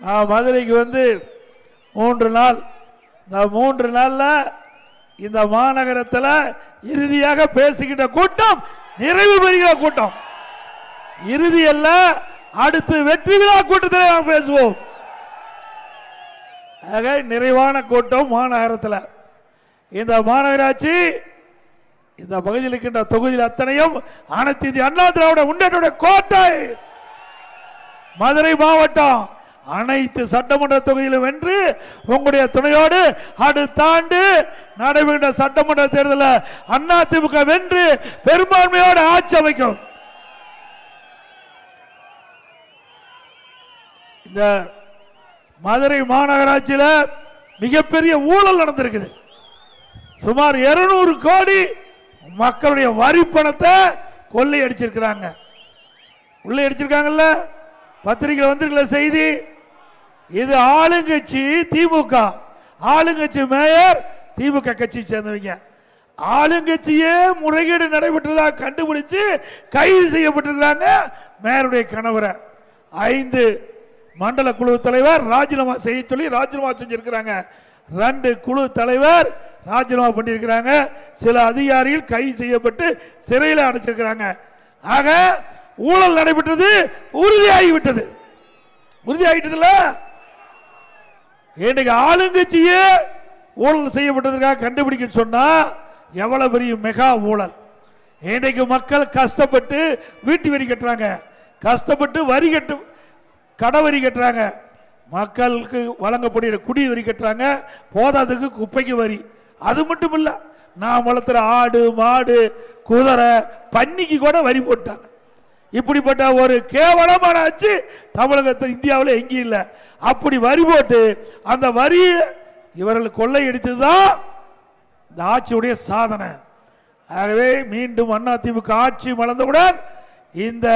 நான் மதுரைக்கு வந்து 3 நாள். இந்த 3 நாள்ல இந்த மாநகரத்தில் இறுதியாக பேசுகின்ற கூட்டம் நிறைவு பெறுகிற கூட்டம். இறுதி அல்ல, அடுத்து வெற்றி விழா கூட்டத்தில் நாம் பேசுவோம். ஆக நிறைவான கூட்டம் மாநகரத்தில். இந்த மாநகராட்சி இந்த பகுதியில் இருக்கின்ற தொகுதியில் அத்தனையும் அனைத்து இந்திய அண்ணா திராவிட முன்னேற்ற கோட்டை. மதுரை மாவட்டம் அனைத்து சட்டமன்ற தொகுதியிலும் வென்று உங்களுடைய துணையோடு அடுத்த ஆண்டு நடைபெறுகின்ற சட்டமன்ற தேர்தலில் அதிமுக வென்று பெரும்பான்மையோடு ஆட்சி அமைக்கும். இந்த மதுரை மாநகராட்சியில் மிகப்பெரிய ஊழல் நடந்திருக்குது. சுமார் 200 கோடி மக்களுடைய வரி பணத்தை கொள்ளை அடிச்சிருக்கிறாங்க. உள்ளே அடிச்சிருக்காங்கல்ல, பத்திரிகை வந்திருக்கல செய்தி. இது ஆளுங்கட்சி திமுக, ஆளுங்கட்சி மேயர் திமுக கட்சி சேர்ந்தவங்க. ஆளுங்கட்சியே முறைகேடு நடைபெற்றதாக கண்டுபிடிச்சு கைது செய்யப்பட்டிருக்கிறாங்க. மேயருடைய கணவரை 5 மண்டல குழு தலைவர் ராஜினாமா செய்ய சொல்லி ராஜினாமா செஞ்சிருக்கிறாங்க. 2 குழு தலைவர் ராஜினாமா பண்ணியிருக்கிறாங்க. சில அதிகாரிகள் கைது செய்யப்பட்டு சிறையில் அடைச்சிருக்கிறாங்க. ஆக ஊழல் நடைபெற்றது உறுதியாகிவிட்டது. உறுதியாகிட்டதுல இன்னைக்கு ஆளுங்கட்சியே ஊழல் செய்யப்பட்டதற்காக கண்டுபிடிக்க சொன்னா எவ்வளவு பெரிய மெகா ஊழல். இன்னைக்கு மக்கள் கஷ்டப்பட்டு வீட்டு வரி கட்டுறாங்க, கஷ்டப்பட்டு வரி கட்டு கடை வரி கட்டுறாங்க, மக்களுக்கு வழங்கப்படுகிற குடி வரி கட்டுறாங்க, போதாதுக்கு குப்பைக்கு வரி. அது மட்டும் இல்ல, நான் வளர்த்துற ஆடு மாடு குதிரை பன்னிக்கு கூட வரி போட்டாங்க. இப்படிப்பட்ட ஒரு கேவலமான ஆட்சி தமிழகத்தில் இந்தியாவில் எங்கேயும் இல்லை. அப்படி வரி போட்டு அந்த வரி இவர்கள் கொள்ளையடித்ததுதான் இந்த ஆட்சியுடைய சாதனை. ஆகவே மீண்டும் அதிமுக ஆட்சி மலர்ந்தவுடன் இந்த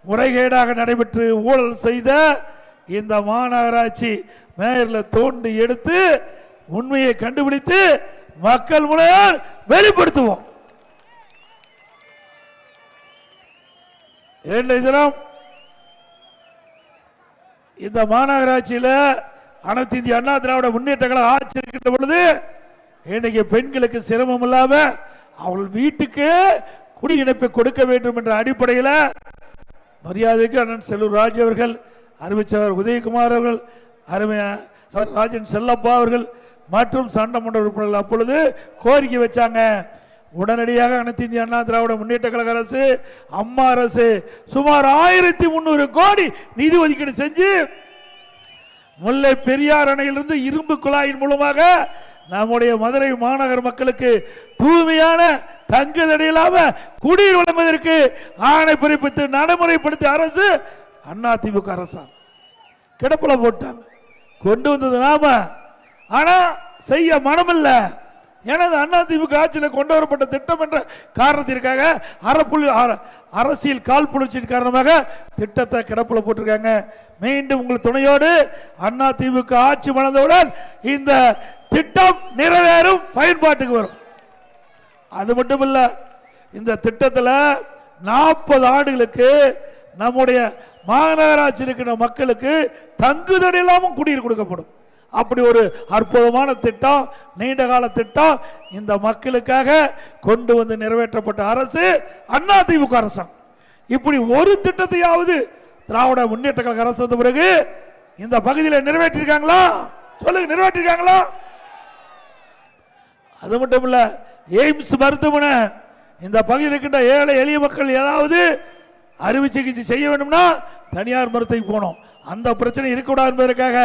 முறைகேடாக நடைபெற்று ஊழல் செய்த இந்த மாநகராட்சி மேயரில் தோண்டி எடுத்து உண்மையை கண்டுபிடித்து மக்கள் முன்னால் வெளிப்படுத்துவோம். இன்றைய தினம் இந்த மாநகராட்சியில் அனைத்து இந்திய அண்ணா திராவிட முன்னேற்ற கழக ஆட்சி இருக்கின்ற பொழுது இன்னைக்கு பெண்களுக்கு சிரமம் இல்லாம அவர்கள் வீட்டுக்கு குடியிணைப்பை கொடுக்க வேண்டும் என்ற அடிப்படையில் மரியாதைக்கு அண்ணன் செல்லூர் ராஜு அவர்கள், அறிவிச்சவர் உதயகுமார் அவர்கள், அருமையான ராஜன் செல்லப்பா அவர்கள் மற்றும் சட்டமன்ற உறுப்பினர்கள் அப்பொழுது கோரிக்கை வச்சாங்க. உடனடியாக அனைத்து இந்திய அண்ணா திராவிட முன்னேற்ற கழக அரசு, அம்மா அரசு சுமார் 1300 கோடி நிதி ஒதுக்கீடு செஞ்சு முல்லை பெரியார் அணையிலிருந்து இரும்பு குழாயின் மூலமாக நம்முடைய மதுரை மாநகர மக்களுக்கு தூய்மையான தங்குதடை இல்லாம குடிநீர் வழங்குவதற்கு ஆணை பிறப்பித்து நடைமுறைப்படுத்திய அரசு அதிமுக அரசாங்கம். கிடப்புல போட்டாங்க, கொண்டு வந்தது நாம, ஆனா செய்ய மனமில்ல. எனது அதிமுக ஆட்சியில் கொண்டு வரப்பட்ட திட்டம் என்ற காரணத்திற்காக அரசியல் காழ்ப்புணர்ச்சியின் காரணமாக திட்டத்தை கிடப்புல போட்டிருக்காங்க. மீண்டும் உங்கள் துணையோடு அதிமுக ஆட்சி மலர்ந்தவுடன் இந்த திட்டம் நிறைவேறும், பயன்பாட்டுக்கு வரும். அது மட்டும் இல்ல, இந்த திட்டத்தில் 40 ஆண்டுகளுக்கு நம்முடைய மாநகராட்சியில் இருக்கிற மக்களுக்கு தங்குதடை இல்லாமல் குடிநீர் கொடுக்கப்படும். அப்படி ஒரு அற்புதமான திட்டம், நீண்ட கால திட்டம் இந்த மக்களுக்காக கொண்டு வந்து நிறைவேற்றப்பட்ட அரசு அதிமுக அரசாங்கம். இப்படி ஒரு திட்டத்தையாவது திராவிட முன்னேற்ற கழக அரசு வந்த பிறகு இந்த பகுதியில் நிறைவேற்றிருக்காங்களா? சொல்லுங்க, நிறைவேற்றிருக்காங்களா? அது மட்டும் இல்ல, எய்ம்ஸ் மருத்துவமனை இந்த பகுதியில் இருக்கின்ற ஏழை எளிய மக்கள் ஏதாவது அறுவை சிகிச்சை செய்ய வேண்டும்னா தனியார் மருத்துவமனைக்கு போனோம். அந்த பிரச்சனை இருக்கக்கூடாது என்பதற்காக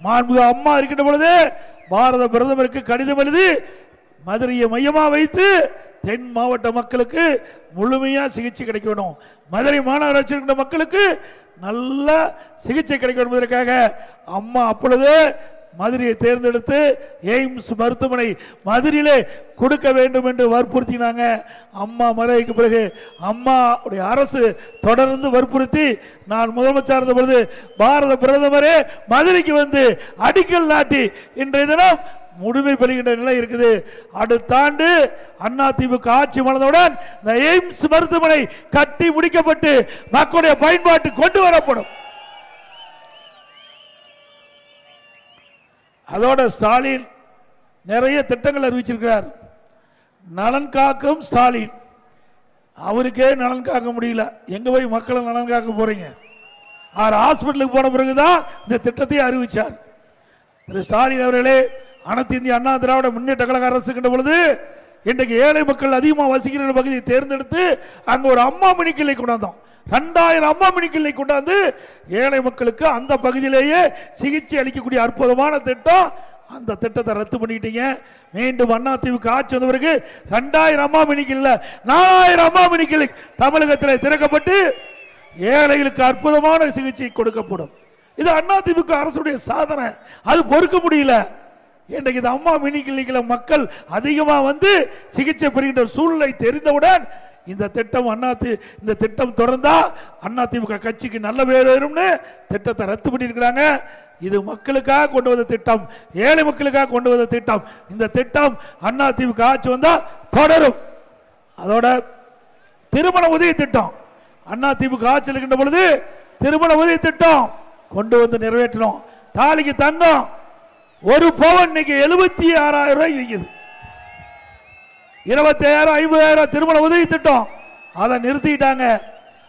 மாண்புமிகு அம்மா இருக்கின்ற பொழுது பாரத பிரதமருக்கு கடிதம் எழுதி மதுரையை மையமாக வைத்து தென் மாவட்ட மக்களுக்கு முழுமையா சிகிச்சை கிடைக்க வேண்டும், மதுரை மாநகராட்சி இருக்கின்ற மக்களுக்கு நல்ல சிகிச்சை கிடைக்க வேண்டும் என்பதற்காக அம்மா அப்பொழுது மதுரையை தேர்ந்தெடுத்து எய்ம்ஸ் மருத்துவமனை மதுரையிலே கொடுக்க வேண்டும் என்று வற்புறுத்தினாங்க. அம்மா மறைவுக்கு பிறகு அம்மா அரசு தொடர்ந்து வற்புறுத்தி நான் முதலமைச்சர் இருந்த பொழுது பாரத பிரதமரே மதுரைக்கு வந்து அடிக்கல் நாட்டி இன்றைய தினம் முழுமை பெறுகின்ற நிலை இருக்குது. அடுத்த ஆண்டு அதிமுக ஆட்சி மலர்ந்தவுடன் இந்த எய்ம்ஸ் மருத்துவமனை கட்டி முடிக்கப்பட்டு மக்களுடைய பயன்பாட்டு கொண்டு வரப்படும். அதோட ஸ்டாலின் நிறைய திட்டங்கள் அறிவிச்சிருக்கிறார். நலன் காக்கும் ஸ்டாலின், அவருக்கே நலன் காக்க முடியல, எங்க போய் மக்களை நலன் காக்க போறீங்க? அவர் ஹாஸ்பிட்டலுக்கு போன பிறகுதான் இந்த திட்டத்தை அறிவிச்சார். திரு ஸ்டாலின் அவர்களே, அனைத்து இந்திய அண்ணா திராவிட முன்னேற்ற கழக அரசுகின்ற பொழுது இன்றைக்கு ஏழை மக்கள் அதிகமாக வசிக்கிற பகுதியை தேர்ந்தெடுத்து அங்க ஒரு அம்மா மினி கிளை கொண்டாந்தோம். 2000 அம்மா மினி கிளை கொண்டாந்து ஏழை மக்களுக்கு அந்த பகுதியிலேயே சிகிச்சை அளிக்கக்கூடிய அற்புதமான திட்டம். அந்த திட்டத்தை ரத்து பண்ணிட்டீங்க. மீண்டும் அதிமுக ஆட்சி வந்த பிறகு 2000 அம்மா மினி கிளை 4000 அம்மா மினி கிளை தமிழகத்தில் திறக்கப்பட்டு ஏழைகளுக்கு அற்புதமான சிகிச்சை கொடுக்கப்படும். இது அதிமுக அரசுடைய சாதனை. அது பொறுக்க முடியல. இன்றைக்கு இந்த அம்மா மினி கிளினிக்ல மக்கள் அதிகமாக வந்து சிகிச்சை பெறுகின்ற சூழ்நிலை தெரிந்தவுடன் இந்த திட்டம் இந்த திட்டம் தொடர்ந்தா அதிமுக கட்சிக்கு நல்ல பேர் வரும்னு திட்டத்தை ரத்து பண்ணியிருக்கிறாங்க. இது மக்களுக்காக கொண்டு வந்த திட்டம், ஏழை மக்களுக்காக கொண்டு வந்த திட்டம். இந்த திட்டம் அதிமுக ஆட்சி வந்தா தொடரும். அதோட திருமண உதவி திட்டம், அதிமுக ஆட்சி இருக்கின்ற பொழுது திருமண உதவி திட்டம் கொண்டு வந்து நிறைவேற்றணும். தாலிக்கு தங்கம் ஒரு பவன் இன்னைக்கு 76,000 ரூபாய் விற்குது. 25,000 50,000 திருமண உதவி திட்டம் அதை நிறுத்திட்டாங்க.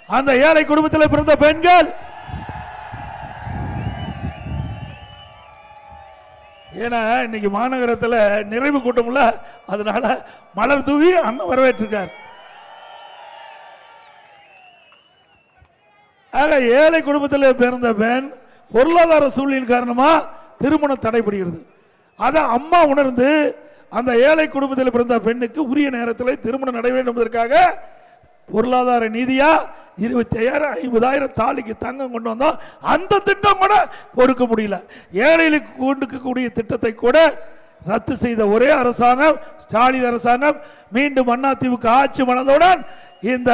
அந்த ஏழை குடும்பத்தில் பிறந்த பெண்கள், ஏன்னா இன்னைக்கு மாநகரத்தில் நிறைவு கூட்டம் இல்ல, அதனால மலர் தூவி அண்ணன் வரவேற்றிருக்கார். ஆக ஏழை குடும்பத்தில் பிறந்த பெண் பொருளாதார சூழ்நிலை காரணமா திருமணம் தடைபடுகிறது. அதை அம்மா உணர்ந்து அந்த ஏழை குடும்பத்தில் பிறந்த பெண்ணுக்கு உரிய நேரத்தில் திருமணம் நடைபெற என்பதற்காக பொருளாதார நீதியா 25,000 50,000 தாலிக்கு தங்கம் கொண்டு வந்தோம். அந்த திட்டம் கூட பொறுக்க முடியல. ஏழைகளுக்கு கொடுக்கக்கூடிய திட்டத்தை கூட ரத்து செய்த ஒரே அரசாங்கம் ஸ்டாலின் அரசாங்கம். மீண்டும் அதிமுக ஆட்சி மலர்ந்தவுடன் இந்த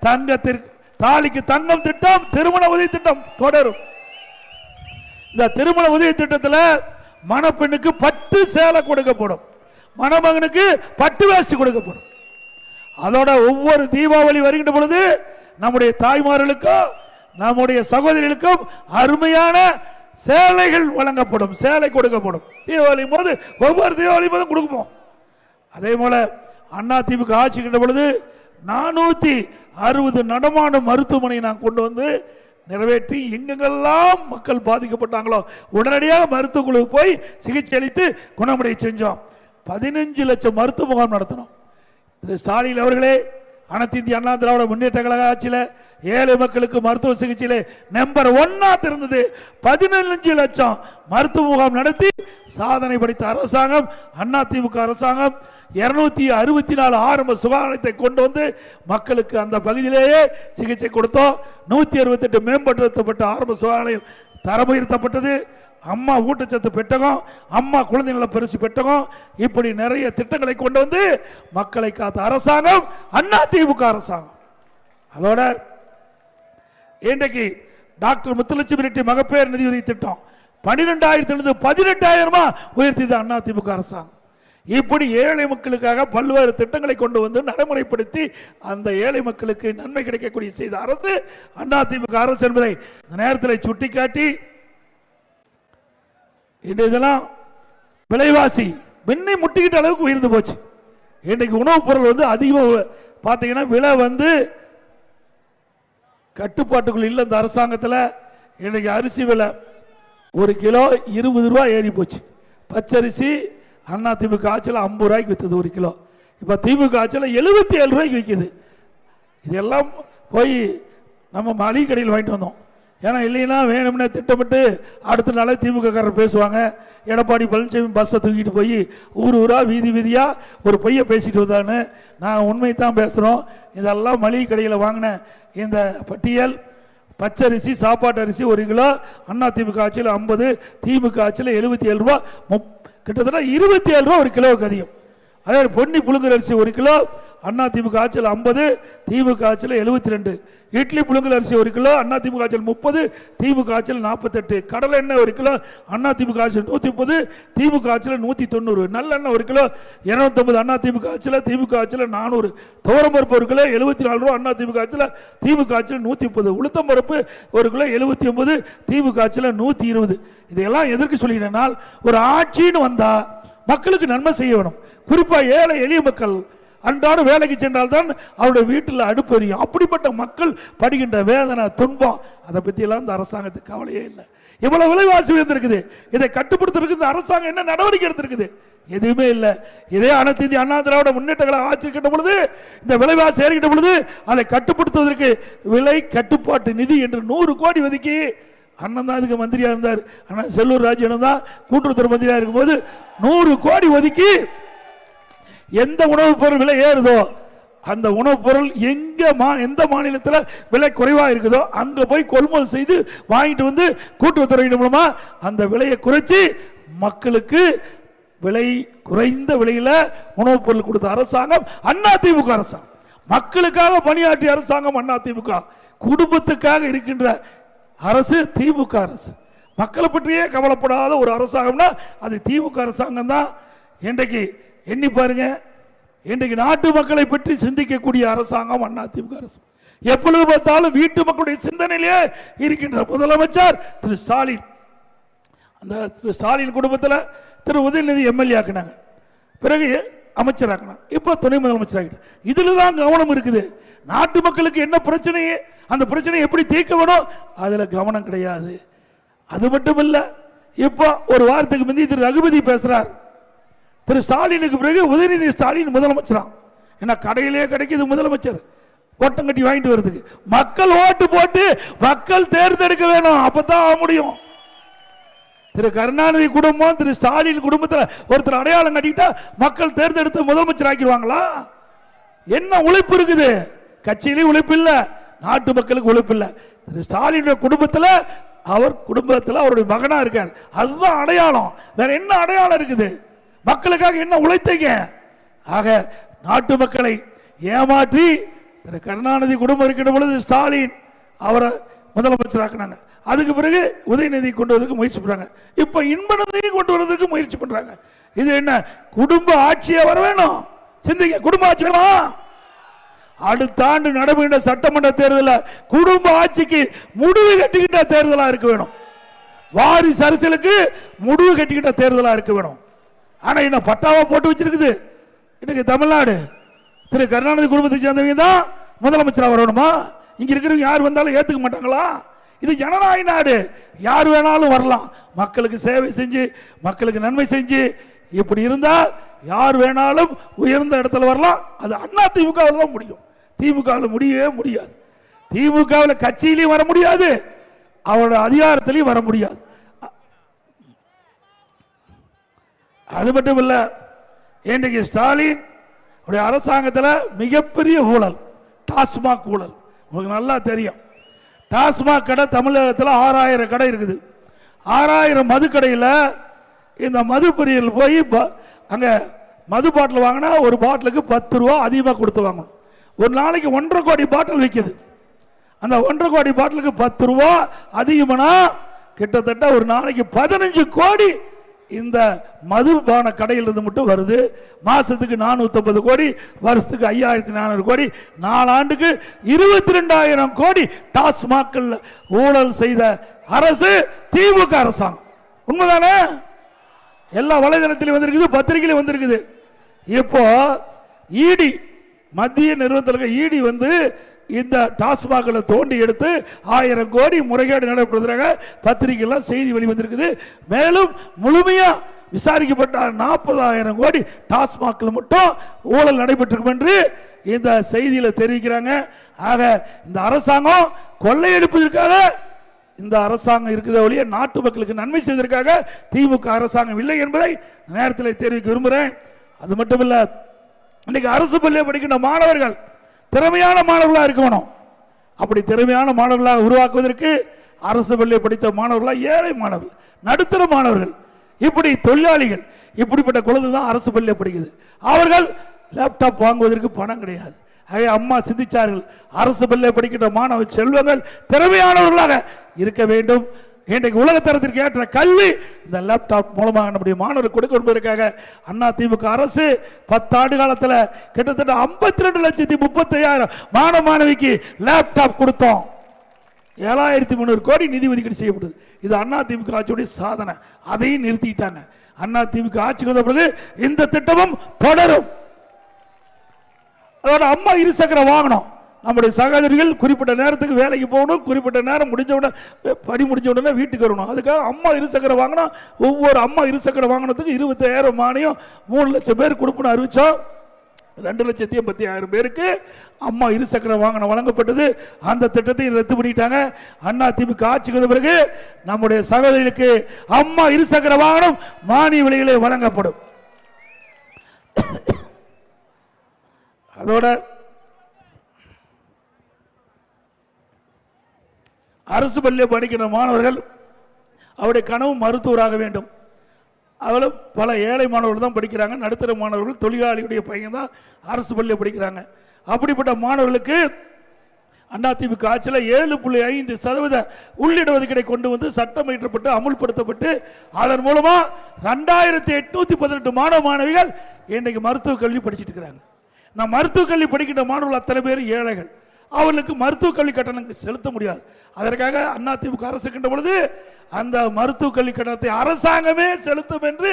தங்கத்திற்கு தாலிக்கு தங்கம் திட்டம், திருமண உதவி திட்டம் தொடரும். இந்த திருமண உதவி திட்டத்தில் மணப்பெண்ணுக்கு பட்டு சேலை கொடுக்கப்படும், மணமகனுக்கு பட்டு வேஷ்டி கொடுக்கப்படும். அதோட ஒவ்வொரு தீபாவளி வருகின்ற பொழுது நம்முடைய தாய்மார்களுக்கும் நம்முடைய சகோதரிகளுக்கும் அருமையான சேலைகள் வழங்கப்படும், சேலை கொடுக்கப்படும். தீபாவளி போது ஒவ்வொரு தீபாவளி போதும் கொடுப்போம். அதே போல அதிமுக ஆட்சிக்கின்ற பொழுது 460 நடமாடும் மருத்துவமனை நான் கொண்டு வந்து நிறைவேற்றி எங்கெங்கெல்லாம் மக்கள் பாதிக்கப்பட்டாங்களோ உடனடியாக மருத்துவ குழுவுக்கு போய் சிகிச்சை அளித்து குணமடைய செஞ்சோம். 15 லட்சம் மருத்துவ முகாம் நடத்தணும். திரு ஸ்டாலின் அவர்களே, அனைத்து இந்திய அண்ணா திராவிட முன்னேற்ற கழக ஆட்சியில் ஏழை மக்களுக்கு மருத்துவ சிகிச்சையில் நம்பர் 1 இருந்தது. 15 லட்சம் மருத்துவ முகாம் நடத்தி சாதனை படைத்த அரசாங்கம் அதிமுக அரசாங்கம். 264 ஆரம்ப சுகாதார நிலையத்தை கொண்டு வந்து மக்களுக்கு அந்த பகுதியிலேயே சிகிச்சை கொடுத்தோம். 168 மேம்படுத்தப்பட்ட ஆரம்ப சுகாதார நிலையம் தரம் உயர்த்தப்பட்டது. அம்மா ஊட்டச்சத்து பெட்டகம், அம்மா குழந்தை நல பரிசு பெட்டகம், இப்படி நிறைய திட்டங்களை கொண்டு வந்து மக்களை காத்த அரசாங்கம் அதிமுக அரசாங்கம். அதோட இன்றைக்கு டாக்டர் முத்துலட்சுமி ரெட்டி மகப்பேறு நிதியுதவி திட்டம் 12,000 18,000 உயர்த்தியது அதிமுக அரசாங்கம். இப்படி ஏழை மக்களுக்காக பல்வேறு திட்டங்களை கொண்டு வந்து நடைமுறைப்படுத்தி அந்த ஏழை மக்களுக்கு நன்மை கிடைக்கக்கூடிய செய்த அரசு அதிமுக அரசு என்பதை இந்த நேரத்தில் சுட்டிக்காட்டி, இதெல்லாம் விலைவாசி வெண்ணை முட்டிக்கிட்ட அளவுக்கு உயர்ந்து போச்சு. இன்னைக்கு உணவுப் பொருள் வந்து அதிகமாக பார்த்தீங்கன்னா விலை வந்து கட்டுப்பாட்டுக்குள் இல்லை. இந்த அரசாங்கத்தில் இன்னைக்கு அரிசி விலை 1 கிலோ 20 ரூபாய் ஏறி போச்சு. பச்சரிசி அதிமுக ஆட்சியில் 50 ரூபாய்க்கு விற்றது 1 கிலோ. இப்போ திமுக ஆட்சியில் 77 ரூபாய்க்கு விற்கிது. இதெல்லாம் போய் நம்ம மளிகை கடையில் வாங்கிட்டு வந்தோம். ஏன்னா இல்லைன்னா வேணும்னே திட்டமிட்டு அடுத்த நாளே திமுக காரர் பேசுவாங்க, எடப்பாடி பழனிசாமி பஸ்ஸை தூக்கிட்டு போய் ஊரா வீதி வீதியாக ஒரு பொய்யை பேசிட்டு வந்தான்னு. நாங்கள் உண்மை தான் பேசுகிறோம். இதெல்லாம் மளிகை கடையில் வாங்கின இந்த பட்டியல். பச்சரிசி சாப்பாட்டு அரிசி 1 கிலோ அதிமுக ஆட்சியில் 50, திமுக ஆட்சியில் 77 ரூபா, கிட்டத்தட்ட 27 ரூபா 1 கிலோவுக்கு அதிகம். அதே பொன்னி புழுங்கல் அரிசி 1 கிலோ அண்ணா திமுக ஆட்சியில் 50, திமுக ஆட்சியில் 72. இட்லி புழுங்கல் அரிசி 1 கிலோ அண்ணா திமுக ஆட்சியில் 30, திமுக ஆட்சியில் 48. கடலை எண்ணெய் 1 கிலோ அண்ணா திமுக ஆட்சியில் 130, திமுக ஆட்சியில் 190. நல்லெண்ணெய் 1 கிலோ 250 அண்ணா திமுக ஆட்சியில், திமுக ஆட்சியில் 400. துவரம்பருப்பு 1 கிலோ 74 ரூபா அண்ணா திமுக ஆட்சியில், திமுக ஆட்சியில் 130. உளுத்தம்பருப்பு 1 கிலோ 79, திமுக ஆட்சியில் 120. இதையெல்லாம் எதற்கு சொல்லினால், ஒரு ஆட்சின்னு வந்தா மக்களுக்கு நன்மை செய்ய வேணும். குறிப்பா ஏழை எளிய மக்கள் அன்றாட வேலைக்கு சென்றால் தான் அவருடைய வீட்டில் அடுப்பெரியும். அப்படிப்பட்ட மக்கள் படுகின்ற வேதனை துன்பம், அதை பத்தி எல்லாம் இந்த அரசாங்கத்துக்கு கவலையே இல்லை. இவ்வளவு விலைவாசி உயர்ந்திருக்குது, இதை கட்டுப்படுத்துறதுக்கு இந்த அரசாங்கம் என்ன நடவடிக்கை எடுத்திருக்குது? எதுவுமே இல்லை. இதே அனைத்து இந்திய அண்ணா திராவிட முன்னேற்றங்களை ஆட்சி கிட்ட பொழுது, இந்த விலைவாசி ஏறிக்கிட்ட பொழுது, அதை கட்டுப்படுத்துவதற்கு விலை கட்டுப்பாட்டு நிதி என்று 100 கோடி ஒதுக்கி, அண்ணன் தான் இதுக்கு மந்திரியா இருந்தார், அண்ணன் செல்லூர் ராஜு தான் கூட்டுறவுத்துறை மந்திரியா இருக்கும்போது 100 கோடி ஒதுக்கி எந்த உணவுப் பொருள் விலை ஏறுதோ அந்த உணவுப் பொருள் எந்த மாநிலத்தில் விலை குறைவாக இருக்குதோ அங்க போய் கொள்முதல் செய்து வாங்கிட்டு வந்து கூட்டுறவுத்துறையின் மூலமா அந்த விலையை குறைச்சி மக்களுக்கு விலை குறைந்த விலையில உணவுப் பொருள் கொடுத்த அரசாங்கம் அதிமுக அரசாங்கம். மக்களுக்காக பணியாற்றிய அரசாங்கம் அதிமுக. குடும்பத்துக்காக இருக்கின்ற அரசு திமுக அரசு. மக்களை பற்றியே கவலைப்படாத ஒரு அரசாங்கம்னா அது திமுக அரசாங்கம் தான். இன்றைக்கு எண்ணி பாருங்க, இன்றைக்கு நாட்டு மக்களை பற்றி சிந்திக்கக்கூடிய அரசாங்கம் அதிமுக அரசு. எப்பொழுது பார்த்தாலும் வீட்டு மக்களுடைய சிந்தனையிலே இருக்கின்ற முதலமைச்சர் திரு ஸ்டாலின். அந்த திரு ஸ்டாலின் குடும்பத்தில் திரு உதயநிதி எம்எல்ஏ ஆக்கினாங்க, பிறகு அமைச்சர் ஆக்கினாங்க, இப்போ துணை முதலமைச்சர் ஆகிட்டு. இதில் தான் கவனம் இருக்குது. நாட்டு மக்களுக்கு என்ன பிரச்சனையே, அந்த பிரச்சனையை எப்படி தீர்க்க வேணும், அதில் கவனம் கிடையாது. அது மட்டும் இல்லை, இப்போ ஒரு வாரத்துக்கு முந்தி திரு ரகுபதி பேசுறார், திரு ஸ்டாலினுக்கு பிறகு உதயநிதி ஸ்டாலின் முதலமைச்சரா. ஏன்னா கடையிலே கிடைக்குது முதலமைச்சர், ஓட்டம் கட்டி வாங்கிட்டு வருதுக்கு. மக்கள் ஓட்டு போட்டு மக்கள் தேர்ந்தெடுக்க வேணும், அப்பதான் முடியும். திரு கருணாநிதி குடும்பம் திரு ஸ்டாலின் குடும்பத்தில் ஒருத்தர் அடையாளம் கட்டிட்டா மக்கள் தேர்ந்தெடுத்து முதலமைச்சர் ஆக்கிடுவாங்களா? என்ன உழைப்பு இருக்குது? கட்சியிலேயும் உழைப்பு இல்ல, நாட்டு மக்களுக்கு உழைப்பு இல்ல. திரு ஸ்டாலின் குடும்பத்தில் அவருடைய மகனா இருக்கார், அதுதான் அடையாளம். வேற என்ன அடையாளம் இருக்குது? மக்களுக்காக என்ன உழைத்தீங்க? ஆக நாட்டு மக்களை ஏமாற்றி திரு கருணாநிதி குடும்பம் இருக்கின்ற பொழுது ஸ்டாலின் அவரை முதலமைச்சராக்கினாங்க. அதுக்கு பிறகு உதயநிதி கொண்டு வருவதற்கு முயற்சி பண்றாங்க, இப்ப இன்பநிதியை கொண்டு வருவதற்கு முயற்சி பண்றாங்க. இது என்ன குடும்ப ஆட்சியா வர வேணும்? சிந்திக்க, குடும்ப ஆட்சி வேணும். அடுத்த ஆண்டு நடைபெறுகின்ற சட்டமன்ற தேர்தலில் குடும்ப ஆட்சிக்கு முடிவு கட்டிக்கிட்ட தேர்தலா இருக்க வேணும். வாரிசு அரசியலுக்கு முடிவு கட்டிக்கிட்ட தேர்தலா இருக்க வேணும். ஆனா என்ன பட்டாவா போட்டு வச்சிருக்குது இன்னைக்கு தமிழ்நாடு. திரு கருணாநிதி குடும்பத்தை சேர்ந்தவங்க தான் முதலமைச்சரா வரணுமா? இங்க இருக்கிறவங்க யார் வந்தாலும் ஏத்துக்க மாட்டாங்களா? இது ஜனநாயக நாடு, யார் வேணாலும் வரலாம். மக்களுக்கு சேவை செஞ்சு மக்களுக்கு நன்மை செஞ்சு இப்படி இருந்தா யார் வேணாலும் உயர்ந்த இடத்துல வரலாம். அது அதிமுக தான் முடியும், திமுக முடியவே முடியாது. திமுக கட்சியிலையும் வர முடியாது, அவரோட அதிகாரத்திலையும் வர முடியாது. அது மட்டும் இல்ல, இன்றைக்கு ஸ்டாலின் அரசாங்கத்தில் மிகப்பெரிய ஊழல், டாஸ்மாக் ஊழல். உங்களுக்கு நல்லா தெரியும். டாஸ்மாக் கடை தமிழகத்தில் 6000 கடை இருக்குது. 6000 மது கடையில் இந்த மது பிரியல் போய் அங்க மது பாட்டில் வாங்கினா ஒரு பாட்டிலுக்கு 10 ரூபா அதிகமாக கொடுத்து வாங்கணும். ஒரு நாளைக்கு 1.5 கோடி பாட்டில் விற்குது. அந்த 1.5 கோடி பாட்டிலுக்கு 10 ரூபா அதிகமானா கிட்டத்தட்ட ஒரு நாளைக்கு 15 கோடி இந்த மதுபான கடையிலிருந்து மட்டும் வருது. மாசத்துக்கு 450 கோடி, வருஷத்துக்கு 5400 கோடி, 4 ஆண்டுக்கு 22,000 கோடி டாஸ்மாக் ஊழல் செய்த அரசு திமுக அரசாங்கம். உண்மைதானே? எல்லா வலைதளத்திலும் வந்திருக்குது, பத்திரிகையிலும் வந்திருக்குது. இப்போ இடி மத்திய நிறுவனத்தில் இடி இந்த டாஸ்மாக்களை தோண்டி எடுத்து 1000 கோடி முறைகேடு நடைபெறுவதாக பத்திரிகைலாம் செய்தி வெளிவந்திருக்குது. மேலும் முழுமையா விசாரிக்கப்பட்ட 40,000 கோடி டாஸ்மாக்கள் மட்டும் ஊழல் நடைபெற்றிருக்கும் என்று இந்த செய்தியில தெரிவிக்கிறாங்க. ஆக இந்த அரசாங்கம் கொள்ளையடிப்பதற்காக இந்த அரசாங்கம் இருக்கிற வழியே நாட்டு மக்களுக்கு நன்மை செய்வதற்காக திமுக அரசாங்கம் இல்லை என்பதை நேரத்தில் தெரிவிக்க விரும்புகிறேன். அது மட்டுமல்ல, இன்னைக்கு அரசு பள்ளியில் படிக்கின்ற மாணவர்கள் திறமையான மாணவர்களாக இருக்கணும். அப்படி திறமையான மாணவர்களாக உருவாக்குவதற்கு அரசு பள்ளியை படித்த மாணவர்களாக, ஏழை மாணவர்கள், நடுத்தர மாணவர்கள், இப்படி தொழிலாளிகள் இப்படிப்பட்ட குழந்தை தான் அரசு பள்ளியில் படிக்குது. அவர்கள் லேப்டாப் வாங்குவதற்கு பணம் கிடையாது. அம்மா சிந்திச்சார்கள், அரசு பள்ளியில் படிக்கின்ற மாணவ செல்வங்கள் திறமையானவர்களாக இருக்க வேண்டும். இன்றைக்கு உலகத்தரத்திற்கு ஏற்ற கல்வி இந்த லேப்டாப் மூலமாக நம்முடைய மாணவர்கள் கொடுக்க என்பதற்காக அண்ணா திமுக அரசு 10 ஆண்டு காலத்தில் கிட்டத்தட்ட 52,35,000 மாணவ மாணவிக்கு லேப்டாப் கொடுத்தோம். 7,300 கோடி நிதி ஒதுக்கீடு செய்யப்பட்டது. இது அண்ணா திமுக ஆட்சியுடைய சாதனை. அதையும் நிறுத்திட்டாங்க. அண்ணா திமுக ஆட்சிக்கு வந்த பிறகு இந்த திட்டமும் தொடரும். அதோட அம்மா இருசக்கர வாகனம் நம்முடைய சகோதரிகள் குறிப்பிட்ட நேரத்துக்கு வேலைக்கு போகணும், குறிப்பிட்ட நேரம் முடிஞ்ச உடனே படி முடிஞ்ச உடனே வீட்டுக்கு வரணும். அதுக்காக அம்மா இருசக்கர வாகனம், ஒவ்வொரு அம்மா இருசக்கர வாகனத்துக்கு 20,000 மானியம் 3 லட்சம் பேர் கொடுப்புன்னு அறிவிச்சோம். 2,80,000 பேருக்கு அம்மா இருசக்கர வாகனம் வழங்கப்பட்டது. அந்த திட்டத்தை ரத்து பண்ணிட்டாங்க. அண்ணா திமுக ஆட்சிக்கு வந்த பிறகு நம்முடைய சகோதரிகளுக்கு அம்மா இருசக்கர வாகனம் மானிய விலையிலே வழங்கப்படும். அதோட அரசு பள்ளியில் படிக்கிற மாணவர்கள் அவருடைய கனவு மருத்துவராக வேண்டும். அவளும் பல ஏழை மாணவர்கள் தான் படிக்கிறாங்க. நடுத்தர மாணவர்கள் தொழிலாளியுடைய பையன் தான் அரசு பள்ளியில் படிக்கிறாங்க. அப்படிப்பட்ட மாணவர்களுக்கு அதிமுக ஆட்சியில் 7.5% உள்ளிட ஒதுக்கீடை கொண்டு வந்து சட்டம் இயற்றப்பட்டு அமுல்படுத்தப்பட்டு அதன் மூலமா 2,818 மாணவ மாணவிகள் இன்றைக்கு மருத்துவ கல்வி படிச்சுட்டு இருக்கிறாங்க. நான் மருத்துவ கல்வி படிக்கின்ற மாணவர்கள் அத்தனை பேர் ஏழைகள். அவர்களுக்கு மருத்துவ கல்வி கட்டணம் செலுத்த முடியாது. அதற்காக அதிமுக அரசு இருக்கின்ற பொழுது அந்த மருத்துவ கல்வி கட்டணத்தை அரசாங்கமே செலுத்தும் என்று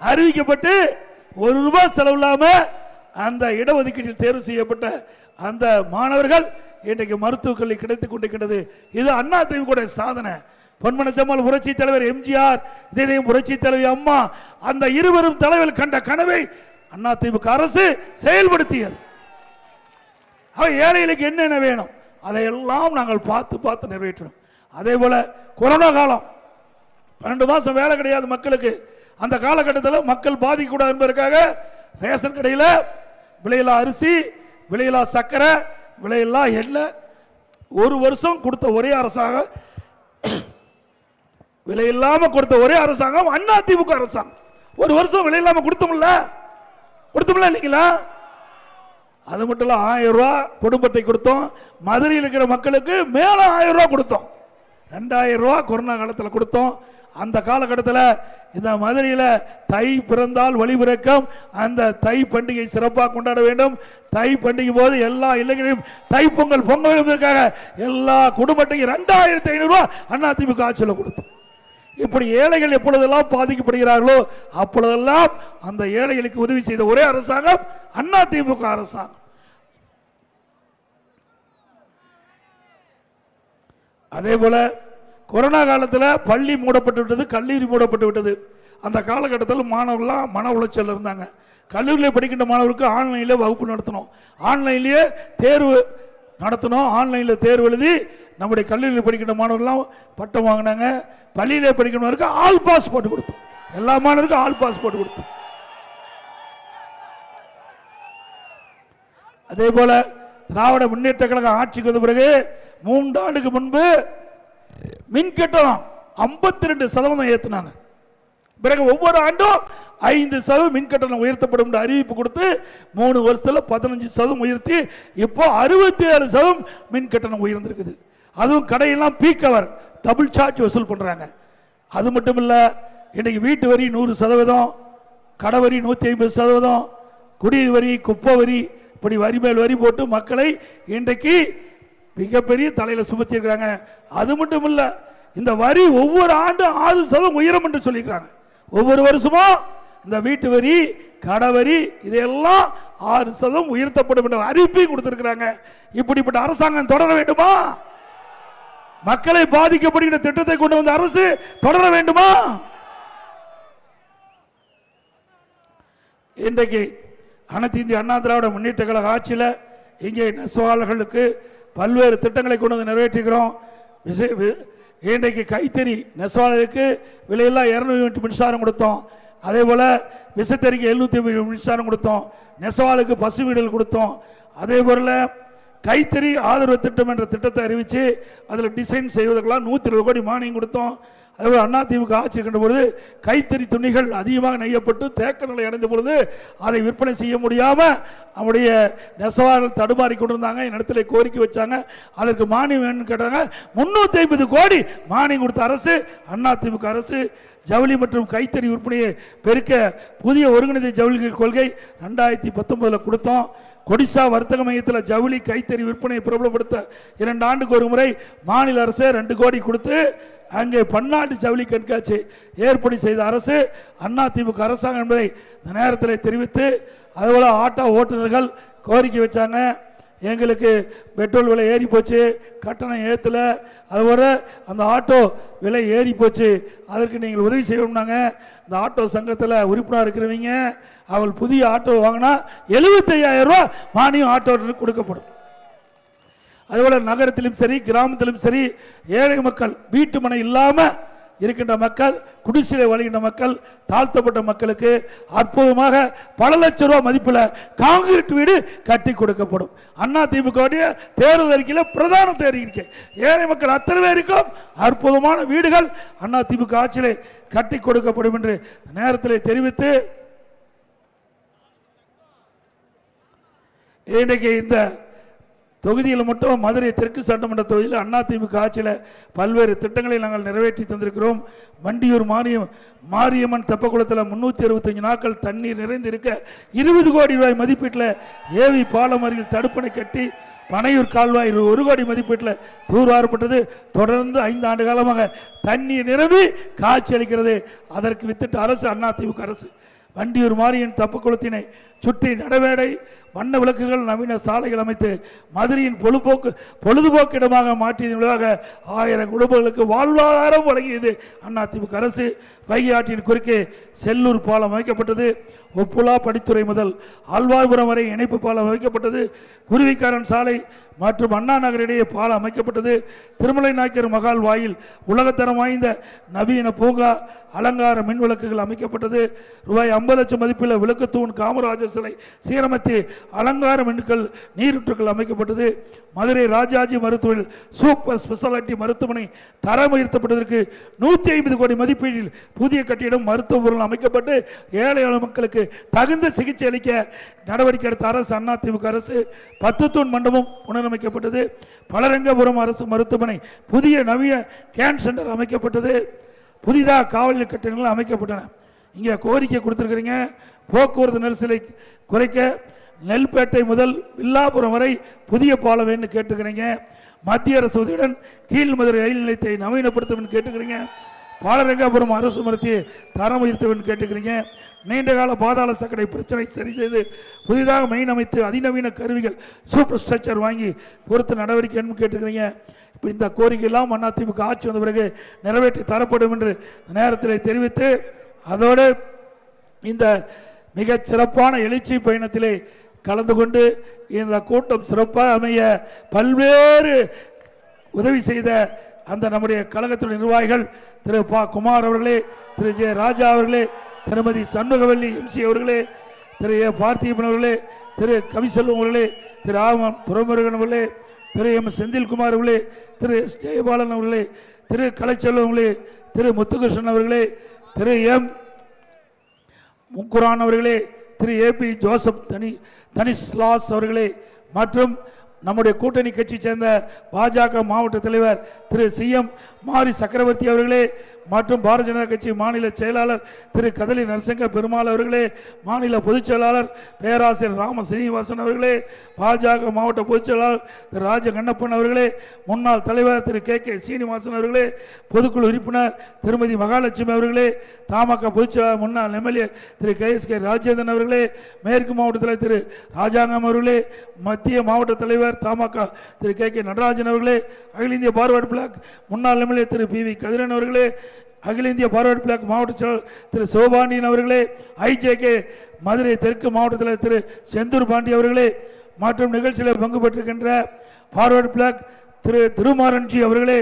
அறிவிக்கப்பட்டு ₹1 செலவில்லாம அந்த இடஒதுக்கீட்டில் தேர்வு செய்யப்பட்ட அந்த மாணவர்கள் இன்றைக்கு மருத்துவ கல்வி கிடைத்துக் கொண்டிருக்கிறது. இது அதிமுக சாதனை. பொன்மனச்சம்மாள் புரட்சி தலைவர் எம்ஜிஆர், இதயம் புரட்சி தலைவி அம்மா, அந்த இருவரும் தலைவர் கண்ட கனவை அதிமுக அரசு செயல்படுத்தியது. ஏழைகளுக்கு என்னென்ன வேணும் அதையெல்லாம் நாங்கள் பார்த்து நிறைவேற்றணும். அதே போல கொரோனா காலம் 12 மாசம் வேலை கிடையாது மக்களுக்கு. அந்த காலகட்டத்தில் மக்கள் பாதிக்கக்கூடாது என்பதற்காக ரேஷன் கடையில் விலையில்லா அரிசி, விலையில்லா சக்கரை, விலையில்லா எண்ணெய் 1 வருஷம் கொடுத்த ஒரே அரசாங்கம், விலையில்லாம கொடுத்த ஒரே அரசாங்கம் அதிமுக அரசாங்கம். 1 வருஷம் விலையில்லாம கொடுத்தோம்ல இல்லைங்களா? அது மட்டும் இல்ல, 1000 ரூபாய் குடும்பத்தை கொடுத்தோம். மதுரையில் இருக்கிற மக்களுக்கு மேல 1000 ரூபாய் கொடுத்தோம். 2000 ரூபாய் கொரோனா காலத்தில் கொடுத்தோம். அந்த காலகட்டத்தில் இந்த மதுரையில் தை பிறந்தால் வழிபிறக்கம், அந்த தை பண்டிகை சிறப்பாக கொண்டாட வேண்டும். தை பண்டிகை போது எல்லா இல்லங்களையும் தை பொங்கல் பொங்கலுக்காக எல்லா குடும்பத்தையும் 2,500 ரூபாய் அதிமுக ஆட்சியில் கொடுத்தோம். இப்படி ஏழைகள் எப்பொழுதெல்லாம் பாதிக்கப்படுகிறார்களோ அப்பொழுதெல்லாம் அந்த ஏழைகளுக்கு உதவி செய்த ஒரே அரசாங்கம் அதிமுக அரசாங்கம். அதே போல கொரோனா காலத்தில் பள்ளி மூடப்பட்டு விட்டது, கல்லூரி மூடப்பட்டு விட்டது. அந்த காலகட்டத்தில் மாணவர்கள்லாம் மன உளைச்சல் இருந்தாங்க. கல்லூரியில் படிக்கின்ற மாணவர்களுக்கு ஆன்லைனில் வகுப்பு நடத்தணும், ஆன்லைன்லேயே தேர்வு நடத்தணும். ஆன்லைனில் தேர்வு எழுதி நம்முடைய கல்லூரியில் படிக்கின்ற மாணவர்கள்லாம் பட்டம் வாங்கினாங்க. பள்ளியிலே படிக்கிறவருக்கு ஆல் பாஸ் போட்டு கொடுத்தோம். எல்லா மாணவருக்கும் ஆல் பாஸ் போட்டு கொடுத்தோம். அதே போல திராவிட முன்னேற்ற கழகம் ஆட்சிக்கு வந்த பிறகு 3 ஆண்டுக்கு முன்பு மின் கட்டணம் 52% ஏற்றினாங்க. பிறகு ஒவ்வொரு ஆண்டும் 5% மின் கட்டணம் உயர்த்தப்படும் என்று அறிவிப்பு கொடுத்து 3 வருஷத்தில் 15% உயர்த்தி இப்போ 67% மின் கட்டணம் உயர்ந்திருக்குது. அதுவும் கடையெல்லாம் பீக் அவர் டபுள் சார்ஜ் வசூல் பண்றாங்க. அது மட்டும் இல்ல, இன்னைக்கு வீட்டு வரி 100%, கடை வரி 150%, குடிநீர் வரி, குப்பை வரி, இப்படி வரி மேல் வரி போட்டு மக்களை இன்றைக்கு மிகப்பெரிய தலையில சுமத்தி இருக்கிறாங்க. அது மட்டும் இல்ல, இந்த வரி ஒவ்வொரு ஆண்டும் 6% உயரும் என்று சொல்லிக்கிறாங்க. ஒவ்வொரு வருஷமும் இந்த வீட்டு வரி, கடை வரி இதெல்லாம் 6% உயர்த்தப்படும் என்ற அறிவிப்பையும் கொடுத்திருக்கிறாங்க. இப்படிப்பட்ட அரசாங்கம் தொடர வேண்டுமா? மக்களை பாதிக்கப்படுகிற திட்டத்தை கொண்டு வந்த அரசு தொடர வேண்டுமா? இன்றைக்கு அனைத்து இந்திய அண்ணா திராவிட முன்னேற்ற கழக ஆட்சியில் இங்கே நெசவாளர்களுக்கு பல்வேறு திட்டங்களை கொண்டு வந்து நிறைவேற்றுகிறோம். இன்றைக்கு கைத்தறி நெசவாளருக்கு விலையில்லா 200 யூனிட் மின்சாரம் கொடுத்தோம். அதே போல விசைத்தறிக்கு 750 மின்சாரம் கொடுத்தோம். நெசவாளுக்கு பசு வீடுகள் கொடுத்தோம். அதே போல கைத்தறி ஆதரவு திட்டம் என்ற திட்டத்தை அறிவித்து அதில் டிசைன் செய்வதற்கெல்லாம் 120 கோடி மானியம் கொடுத்தோம். அதேபோல் அதிமுக ஆட்சி இருக்கின்ற பொழுது கைத்தறி துணிகள் அதிகமாக நெய்யப்பட்டு தேக்க நிலை அடைந்த பொழுது அதை விற்பனை செய்ய முடியாமல் நம்முடைய நெசவாளர்கள் தடுமாறி கொண்டிருந்தாங்க. இடத்துல கோரிக்கை வச்சாங்க, அதற்கு மானியம் வேணும்னு கேட்டாங்க. 350 கோடி மானியம் கொடுத்த அரசு அதிமுக அரசு. ஜவுளி மற்றும் கைத்தறி விற்பனையை பெருக்க புதிய ஒருங்கிணைந்த ஜவுளி கொள்கை 2019 கொடுத்தோம். கொடிசா வர்த்தக மையத்தில் ஜவுளி கைத்தறி விற்பனையை பிரபலப்படுத்த 2 ஆண்டுக்கு ஒரு முறை மாநில அரசு 2 கோடி கொடுத்து அங்கே பன்னாட்டு ஜவுளி கண்காட்சி ஏற்பாடு செய்த அரசு அதிமுக அரசாங்கம் என்பதை இந்த நேரத்தில் தெரிவித்து, அதுபோல ஆட்டோ ஓட்டுநர்கள் கோரிக்கை வச்சாங்க. எங்களுக்கு பெட்ரோல் விலை ஏறி போச்சு, கட்டணம் ஏற்றல, அதுபோல அந்த ஆட்டோ விலை ஏறி போச்சு, அதற்கு நீங்கள் உதவி செய்யணும்னாங்க. இந்த ஆட்டோ சங்கத்தில் உறுப்பினர் இருக்கிறவங்க அவள் புதிய ஆட்டோ வாங்கினா 75,000 ரூபா மானியம் ஆட்டோ கொடுக்கப்படும். அதுபோல நகரத்திலும் சரி கிராமத்திலும் சரி ஏழை மக்கள், வீட்டு மனை இல்லாமல் இருக்கின்ற மக்கள், குடிசையை வழிகின்ற மக்கள், தாழ்த்தப்பட்ட மக்களுக்கு அற்புதமாக பல லட்சம் ரூபாய் மதிப்பில் கான்கிரீட் வீடு கட்டி கொடுக்கப்படும். அதிமுக தேர்தல் அறிக்கையில் பிரதான அறிக்கை ஏழை மக்கள் அத்தனை பேருக்கும் அற்புதமான வீடுகள் அதிமுக ஆட்சியிலே கட்டி கொடுக்கப்படும் என்று நேரத்தில் தெரிவித்து, இன்றைக்கு இந்த தொகுதியில் மட்டும் மதுரை தெற்கு சட்டமன்ற தொகுதியில் அதிமுக ஆட்சியில் பல்வேறு திட்டங்களை நாங்கள் நிறைவேற்றி தந்திருக்கிறோம். வண்டியூர் மாரியம்மன் தெப்பக்குளத்தில் 365 நாட்கள் தண்ணீர் நிறைந்து இருக்க 20 கோடி ரூபாய் மதிப்பீட்டில் ஏவி பாலம் அருகில் தடுப்பணை கட்டி பனையூர் கால்வாய் 1 கோடி மதிப்பீட்டில் தூர்வாரப்பட்டது. தொடர்ந்து 5 ஆண்டு காலமாக தண்ணீர் நிரம்பி காட்சி அளிக்கிறது. அதற்கு வித்திட்ட அரசு அதிமுக அரசு. வண்டியூர் மாரியம்மன் தெப்பக்குளத்தினை சுற்றி நடவேடை, வண்ண விளக்குகள், நவீன சாலைகள் அமைத்து மதுரையின் பொழுதுபோக்கு இடமாக மாற்றியதன் விளைவாக 1000 குடும்பங்களுக்கு வாழ்வாதாரம் வழங்கியது அதிமுக அரசு. வைகை ஆற்றின் குறுக்கே செல்லூர் பாலம் அமைக்கப்பட்டது. ஒப்புலா படித்துறை முதல் ஆழ்வார்புரம் வரை இணைப்பு பாலம் அமைக்கப்பட்டது. குருவிக்காரன் சாலை மற்றும் அண்ணா நகர் இடையே பாலம் அமைக்கப்பட்டது. திருமலை நாயக்கர் மகால் வாயில் உலகத்தரம் வாய்ந்த நவீன பூங்கா, அலங்கார மின் விளக்குகள் அமைக்கப்பட்டது. ரூபாய் 50 லட்சம் மதிப்பில் விளக்குத்தூண் காமராஜர் சிலை சீரமைத்து அலங்கார மின்கள் நீரூற்றுகள் அமைக்கப்பட்டது. மதுரை ராஜாஜி மருத்துவமனையில் சூப்பர் ஸ்பெஷாலிட்டி மருத்துவமனை தரம் உயர்த்தப்பட்டதற்கு 150 கோடி மதிப்பீட்டில் புதிய கட்டிடம் மருத்துவ பொருள் அமைக்கப்பட்டு ஏழை மக்களுக்கு தகுந்த சிகிச்சை அளிக்க நடவடிக்கை எடுத்த அரசு அதிமுக அரசு. 10 தூண் மண்டபம் புனரமைக்கப்பட்டது. பலரங்கபுரம் அரசு மருத்துவமனை புதிய நவீன கேன் சென்டர் அமைக்கப்பட்டது. புதிதாக காவல் கட்டிடங்கள் அமைக்கப்பட்டன. இங்கே கோரிக்கை கொடுத்திருக்கிறீங்க, போக்குவரத்து நெரிசலை குறைக்க நெல்பேட்டை முதல் வில்லாபுரம் வரை புதிய பாலம் வேணும்னு கேட்டுக்கிறீங்க. மத்திய அரசு உதவியுடன் கீழ் மதுரை ரயில் நிலையத்தை நவீனப்படுத்த கேட்டுக்கிறீங்க. பாலரங்காபுரம் அரசு மருத்துவ தரம் உயர்த்த கேட்டுக்கிறீங்க. நீண்டகால பாதாள சாக்கடை பிரச்சனை சரி செய்து புதிதாக மெயின் அமைத்து அதிநவீன கருவிகள் சூப்பர் ஸ்ட்ரக்சர் வாங்கி பொறுத்து நடவடிக்கை கேட்டுக்கிறீங்க. இந்த கோரிக்கையெல்லாம் அதிமுக ஆட்சி வந்த பிறகு நிறைவேற்றி தரப்படும் என்று நேரத்தில் தெரிவித்து, அதோடு இந்த மிக சிறப்பான எழுச்சி பயணத்திலே கலந்து கொண்டு இந்த கூட்டம் சிறப்பாக அமைய பல்வேறு உதவி செய்த அந்த நம்முடைய கழகத்துடைய நிர்வாகிகள் திரு ப குமார் அவர்களே, திரு ஜே ராஜா அவர்களே, திருமதி சண்முகவல்லி எம்சி அவர்களே, திரு ஏ பார்த்திபன் அவர்களே, திரு கவிசெல்வம் அவர்களே, திரு ஆமன் துரைமுருகன் அவர்களே, திரு எம் செந்தில்குமார் அவர்களே, திரு எஸ் ஜெயபாலன் அவர்களே, திரு கலைச்செல்வம் அவர்களே, திரு முத்துகிருஷ்ணன் அவர்களே, திரு எம் முக்குரான் அவர்களே, திரு ஏபி ஜோசப் தனிஸ்லாஸ் அவர்களே மற்றும் நம்முடைய கூட்டணி கட்சி சேர்ந்த பாஜக மாவட்ட தலைவர் திரு சி.எம். மாரி சக்கரவர்த்தி அவர்களே மற்றும் பாரதிய ஜனதா கட்சி மாநில செயலாளர் திரு கதலி நரசிங்க பெருமாள் அவர்களே, மாநில பொதுச் செயலாளர் பேராசிரியர் ராம சீனிவாசன் அவர்களே, பாஜக மாவட்ட பொதுச் செயலாளர் திரு ராஜ கண்ணப்பன் அவர்களே, முன்னாள் தலைவர் திரு கே சீனிவாசன் அவர்களே, பொதுக்குழு உறுப்பினர் திருமதி மகாலட்சுமி அவர்களே, தமாக பொதுச் செயலாளர் முன்னாள் எம்எல்ஏ திரு கே ராஜேந்திரன் அவர்களே, மேற்கு மாவட்ட தலைவர் திரு ராஜாங்கம் அவர்களே, மத்திய மாவட்ட தலைவர் தமாக திரு கே நடராஜன் அவர்களே, அகில இந்திய பார்வர்டு பிளாக் முன்னாள் எம்எல்ஏ திரு பி கதிரன் அவர்களே, அகில இந்திய பார்வர்டு பிளாக் மாவட்ட செயலாளர் திரு சிவபாண்டியன் அவர்களே, ஐஜேகே மதுரை தெற்கு மாவட்டத்தில் திரு செந்தூர் பாண்டி அவர்களே மற்றும் நிகழ்ச்சியில் பங்கு பெற்றிருக்கின்ற பார்வர்டு பிளாக் திரு திருமாரன்ஜி அவர்களே,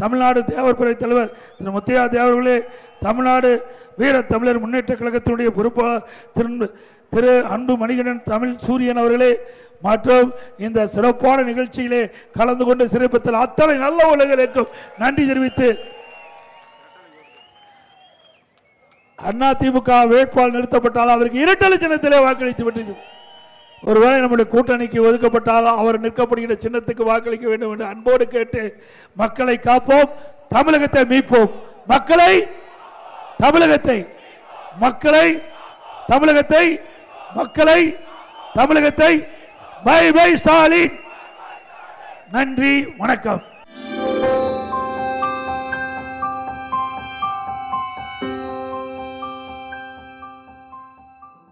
தமிழ்நாடு தேவர்புரை தலைவர் திரு முத்தையா தேவர்களே, தமிழ்நாடு வீர தமிழர் முன்னேற்ற கழகத்தினுடைய பொறுப்பாளர் திரு அன்பு மணிகண்டன் தமிழ் சூரியன் அவர்களே மற்றும் இந்த சிறப்பான நிகழ்ச்சியிலே கலந்து கொண்டு சிறப்பித்தல் அத்தனை நல்ல உலகளுக்கும் நன்றி தெரிவித்து அதிமுக வேட்பாளர் நிறுத்தப்பட்டால் அவருக்கு இரட்டை சின்னத்திலே வாக்களித்து விட்டு, ஒருவேளை நம்முடைய கூட்டணிக்கு ஒதுக்கப்பட்டால் அவர் நிற்கப்படுகிற சின்னத்துக்கு வாக்களிக்க வேண்டும் என்று அன்போடு கேட்டு, மக்களை காப்போம், தமிழகத்தை மீட்போம். மக்களை தமிழகத்தை மக்களை தமிழகத்தை மக்களை தமிழகத்தை பை பை ஸ்டாலின். நன்றி, வணக்கம்.